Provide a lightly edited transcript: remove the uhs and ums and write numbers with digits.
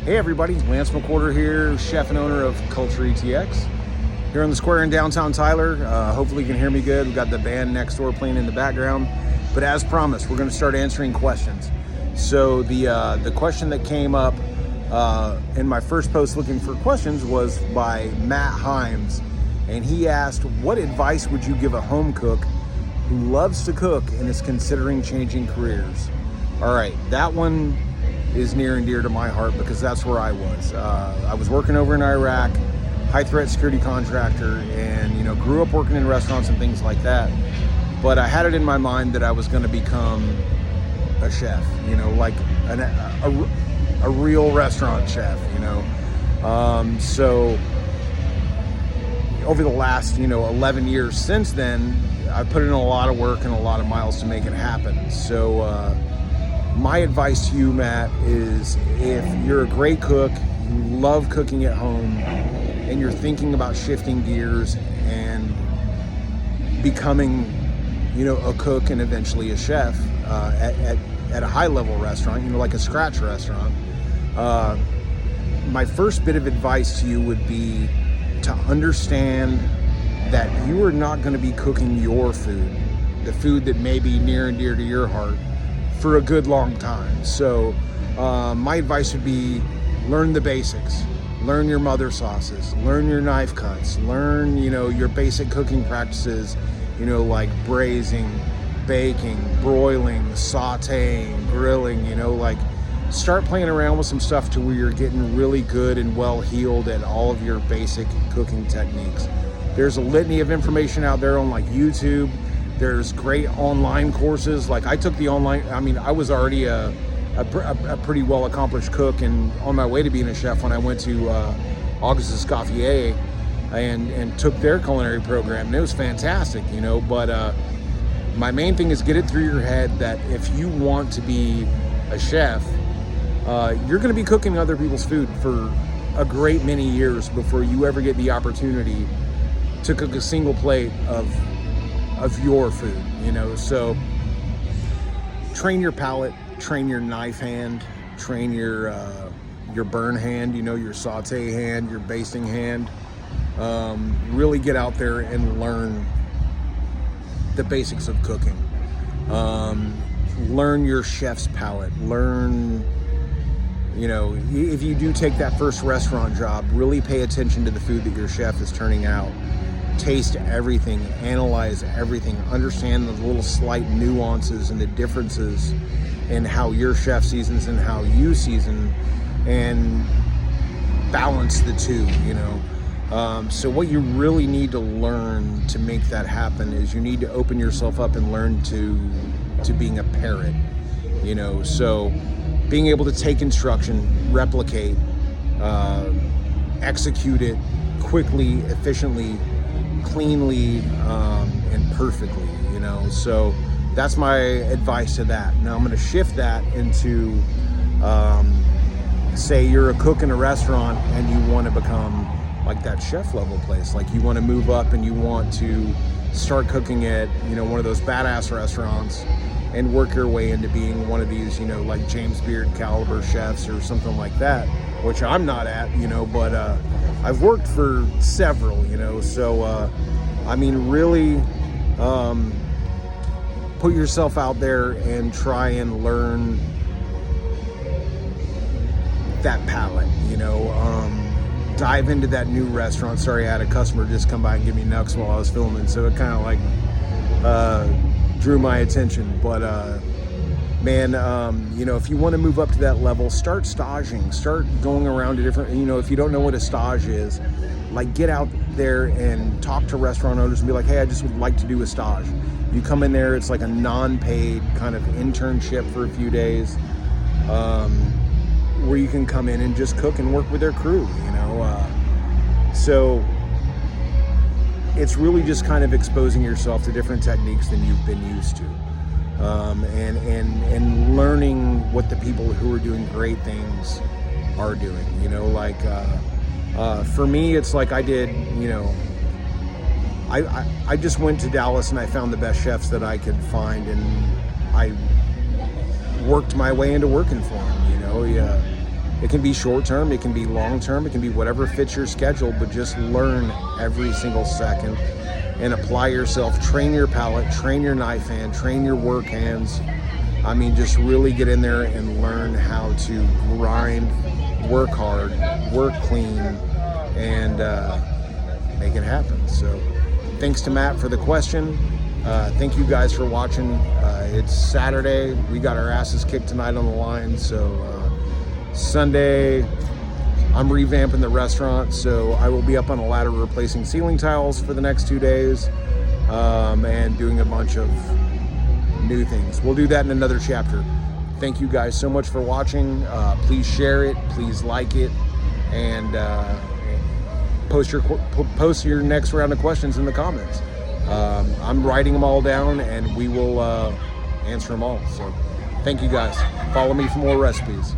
Hey everybody, Lance McWhorter here, chef and owner of Culture ETX. Here on the square in downtown Tyler. Hopefully you can hear me good. We've got the band next door playing in the background. But as promised, we're going to start answering questions. So the question that came up in my first post looking for questions was by Mat Hymes. And he asked, what advice would you give a home cook who loves to cook and is considering changing careers? All right, that one is near and dear to my heart because that's where I was. I was working over in Iraq, high threat security contractor, and grew up working in restaurants and things like that. But I had it in my mind that I was going to become a chef, like a real restaurant chef, So over the last 11 years since then, I put in a lot of work and a lot of miles to make it happen. So my advice to you, Matt, is if you're a great cook, you love cooking at home, and you're thinking about shifting gears and becoming, a cook and eventually a chef at a high-level restaurant, like a scratch restaurant, my first bit of advice to you would be to understand that you are not going to be cooking your food, the food that may be near and dear to your heart, for a good long time. So my advice would be learn the basics, learn your mother sauces, learn your knife cuts, learn your basic cooking practices, like braising, baking, broiling, sauteing, grilling, start playing around with some stuff to where you're getting really good and well heeled at all of your basic cooking techniques. There's a litany of information out there on YouTube. There's great online courses. Like I took the online, I was already a pretty well accomplished cook and on my way to being a chef when I went to August Escoffier and took their culinary program, and it was fantastic, but my main thing is get it through your head that if you want to be a chef, you're going to be cooking other people's food for a great many years before you ever get the opportunity to cook a single plate of your food, so train your palate, train your knife hand, train your burn hand, your saute hand, your basting hand. Really get out there and learn the basics of cooking. Learn your chef's palate. Learn, if you do take that first restaurant job, really pay attention to the food that your chef is turning out. Taste everything, analyze everything, understand the little slight nuances and the differences in how your chef seasons and how you season, and balance the two, So what you really need to learn to make that happen is you need to open yourself up and learn to being a parrot, So being able to take instruction, replicate, execute it quickly, efficiently, cleanly, and perfectly, so that's my advice to that. Now I'm going to shift that into say you're a cook in a restaurant and you want to become like that chef level place, like you want to move up and you want to start cooking at one of those badass restaurants and work your way into being one of these like James Beard caliber chefs or something like that, which I'm not at, but I've worked for several, so really put yourself out there and try and learn that palate, dive into that new restaurant. Sorry, I had a customer just come by and give me nucks while I was filming, so it kind of drew my attention. But if you want to move up to that level, start staging, start going around to different, if you don't know what a stage is, get out there and talk to restaurant owners and be like, hey, I just would like to do a stage. You come in there, it's like a non-paid kind of internship for a few days, where you can come in and just cook and work with their crew, so it's really just kind of exposing yourself to different techniques than you've been used to, and learning what the people who are doing great things are doing, for me, it's like I did, I just went to Dallas and I found the best chefs that I could find, and I worked my way into working for them, It can be short term, it can be long term, it can be whatever fits your schedule, but just learn every single second and apply yourself. Train your palate, train your knife hand, train your work hands. I mean, just really get in there and learn how to grind, work hard, work clean, and make it happen. So thanks to Matt for the question. Thank you guys for watching. It's Saturday. We got our asses kicked tonight on the line. So Sunday, I'm revamping the restaurant. So I will be up on a ladder replacing ceiling tiles for the next 2 days and doing a bunch of new things. We'll do that in another chapter. Thank you guys so much for watching. Please share it, please like it, and post your next round of questions in the comments. I'm writing them all down, and we will answer them all. So thank you guys. Follow me for more recipes.